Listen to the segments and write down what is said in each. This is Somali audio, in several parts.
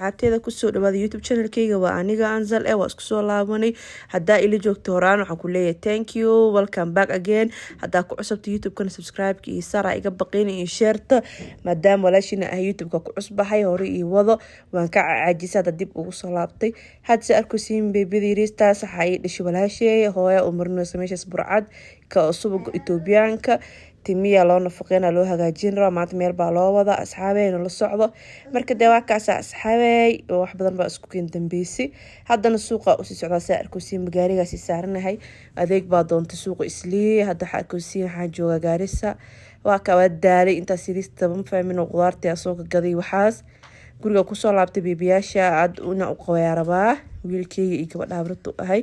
asxaabteeda kusoo dhawaada YouTube channelkayga waa aniga Anzal waa isku soo laabanay hadaa ila joogto horaan waxaan ku leeyahay thank you welcome back again hadaa ku cusubta YouTube kana subscribe iyo sara iga baqeen iyo share maadaama walaashina YouTube ka ku cusbahay hore iyo wado waan ka caajisada dib ugu soo laabtay hadda arkusiin baby ristaas waxay dhashay walaashay hooyo u marno sameeyay burcad ka subag Etoobiyaanka timiya loo nafaqeena loo hagaajin raba maanta meel baa loo wada asxaabeena la socdo marka deewaakaas asxaabey wax badan baa isku keen dambeysay haddana suuqa u sii socdaa saa arkusiin gaarigaasi saaranahay adeeg baa doonta suuqa islii hadda arkusiin waxaa jooga gaarisa waa ka wadaalay inta sirista ban fahmin qudaarta soo gaday waxaas guriga ku soo laabtay beebiyaasha aad una u qawaaraba wiilkayga iyo gabadha abratu ahay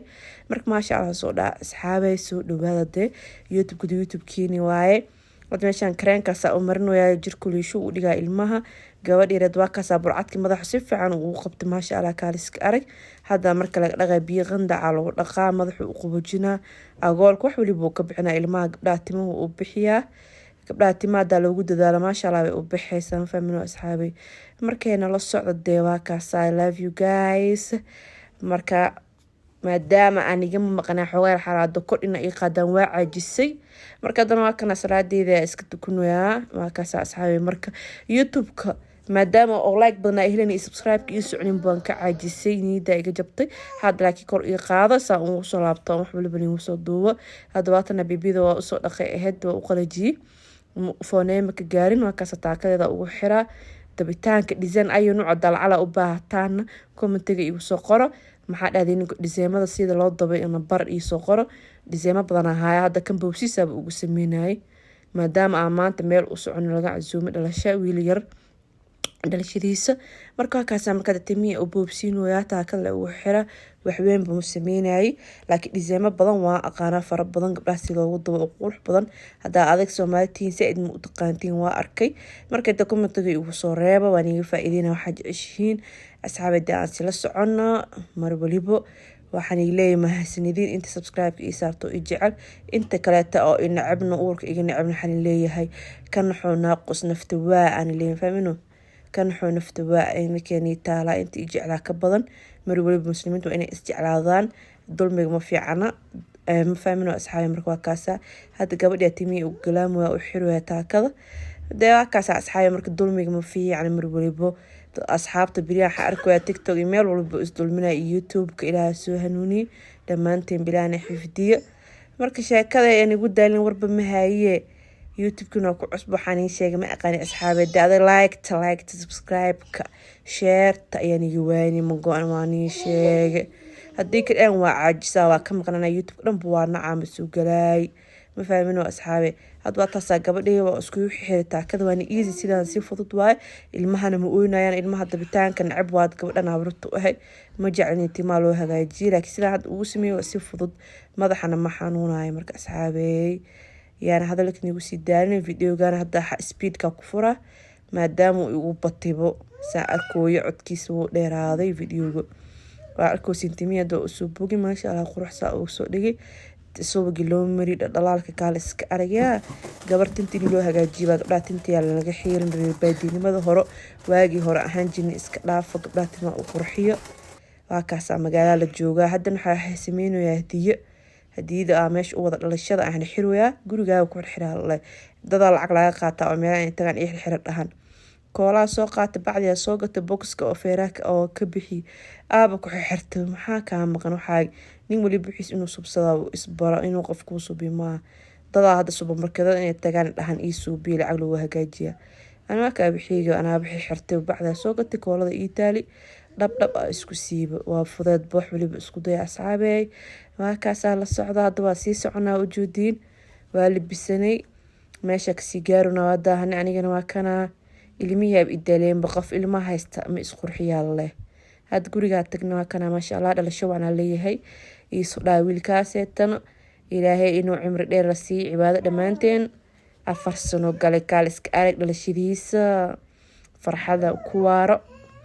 marka maasha Allah soo dhaa asxaabay soo dhawaada YouTube kiini waaye wad meeshan kreenka saa u marnooyaa jirkuliishu u dhigaa ilmaha gabadheed waa ka saa burcadki madax si fiican uu qabtay maasha Allah kaaliska arag hada marka laga dhaqay biyo qandaca lagu dhaqaa madaxu u qabojina agoolka wax waliba uu ka bixinaa ilmaha gabdhaha timuhu u bixiyaa gabdhaha timaada loogu dadaalo maasha Allah way u bixaysan fahmino asxaabay markayna la socdo deewaakaas I love you guys marka maadaama aniga maqnaa xogaa xaraado kordhina ii qaadaan waa caajisay marka dan waa kana salaadeeda iska tukunaya waa ka asxaabay marka YouTube-ka maadaama oo like badan ay heleen subscribe iyo socnin baan ka caajisay niida iga jabtay hadda laakiin kor ii qaado saa uu soo laabto wax waliba inuu soo duubo hadda waatana bibida waa soo dhaqay aheyd waa u qalajiyay foonema ka gaarin waa ka taakadeeda ugu xiraa dabitaanka design ayu nooc dalcala u baahataan commentiga igu soo qoro maxaa dhaadeen diseemada sida loo dabay in bar ii soo qoro diseema badan ahaa hadda kan boobsiisaba ugu sameynay maadaama maanta meel u socon laga casuumay dhalasha wiil yar dhalashadiisa marka kaas marka timiya u boobsiinooyaa taakada uu xira wax weyn buu sameynay laakiin diseema badan waa aqaana fara badan gabdhaha si loogu dabo qurux badan hada adag Soomaalitiin si idin u taqaantiin waa arkay marka dokumentiga ugu soo reeba waan iga faa'iideena waxa jeceshiin asxaabada aan sila socono mar waliba waxaan ileeyahay mahadsanidin inta subscribe ii saarto i jecel inta kale oo ina cabno uurka iga nacabna xan leeyahay kan xoona qos nafta waa aan leeyahay fahmino kan xoona nafta waa ay makeeni taala inta i jeclaa ka badan mar waliba muslimiintu inay isjeclaadaan dulmiga ma fiicana ma fahmino asxaabay marka waa kaasa hada gabadha timiya u galaamo waa u xirwaa taakada waa kaasa asxaabay marka dulmiga ma fiicana mar waliba asxaabta biriyaha arkaya TikTok email walba is dulminaa YouTube-ka ilaahay soo hanuuni dhamaanteen bilaana xifdiyo marka sheekada ay ugu daalin warba ma haye YouTube-kuna ku cusub waxaan sheegay ma aqaan asxaabay daada like subscribe ka share ta ayaan igu waani ma go'an waan sheegay hadii ka aan waa caajisa waa ka maqnaa YouTube dhan buu waa nacam soo galay ma fahmino asxaabay hadba taasa gabadheey waa isku xiriirtaa kada waan easy sidaan si fudud waay ilmahana ma ooynayaan ilmaha dabitaanka nacab waad gabadhana abrtu ahay ma jeclin timaa loo hagaajiyo laakiin sida had ugu sameeyo si fudud madaxana ma xanuunayo marka asxaabay yaana hadalkan igu sii daalin videogan hadda speedka ku fura maadaama uu batibo saa arkooyo codkiisa uu dheeraaday videoga waa arkoo sintimiyada oo soo bogi maasha Allah quruxsa oo soo dhigay soo gilo mari dhalaalka kaaliska aragaya gabartintii loo hagaajiyo gabdhaha tintiya laga xiirin baadinimada hore waagi hore ahaan jin iska dhaafo gabdhaha tima u qurxiyo waa kaas magaalada la jooga hadan waxa sameeynayaa hadiyada meesha u wada dhalashada aan xirwaya guriga ku xirxiraalay dad lacag laga qaata oo meel ay tagaan ii xirxir dhahan koola soo qaata bacdiya soo gata boxka oo feeraaka oo ka bixi aaba ku xirxirto maxaa ka maqan waxa nin wali bixis inuu subsado isbaro inuu qofku subima dada hada supermarketada inay tagaan dhahan ii suubi lacag lagu hagaajiya ana ka bixiyo ana bixi xirtay bacda soo gata koolada Italy dhab isku siiba waa fudeed boox waliba isku day asxaabay waa kaas la socda hada waa sii soconaa u joodiin waa libisanay meesha ka sigaaruna wada anigana waa kana ilmiyaab idaleen baqaf ilma haysta ma isqurxiyaa leh had guriga tagna kana ma sha Allah dhalasho waana leeyahay isu wiilkaaseetan ilaahay inuu cimri dheer la sii cibaado dhamaanteen 4 sano galay kaaliska arag dhalashadiisa farxada ku waaro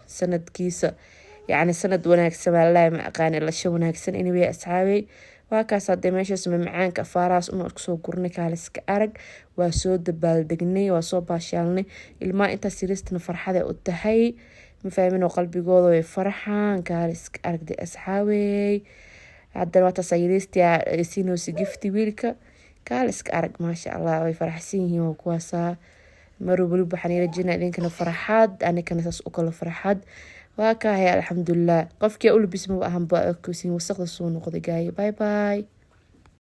sanadkiisa yani sanad wanaagsan wallahi ma aqaan la sho wanaagsan inay asxaabay waa kaas hadda meeshaas macaanka faaraas uma soo gurnay kaaliska arag waa soo dabaal degnay waa soo baashaalnay ilma inta siristana farxada u tahay مفاهمين قلبigooda way farxaan kaaliska aragday asxaabey haddana waa tasayiriistia siinoosi gifti wiilka kaaliska arag maasha allah way faraxsan yihiin waa kuwaasaa maruu weli waxaan ila jirnaa idinkana farxad anikana saas u kala farxad waa kaahay alxamdulilah qofkii u labisma ahanba kusiin wasaqda soo noqday gaay bye bye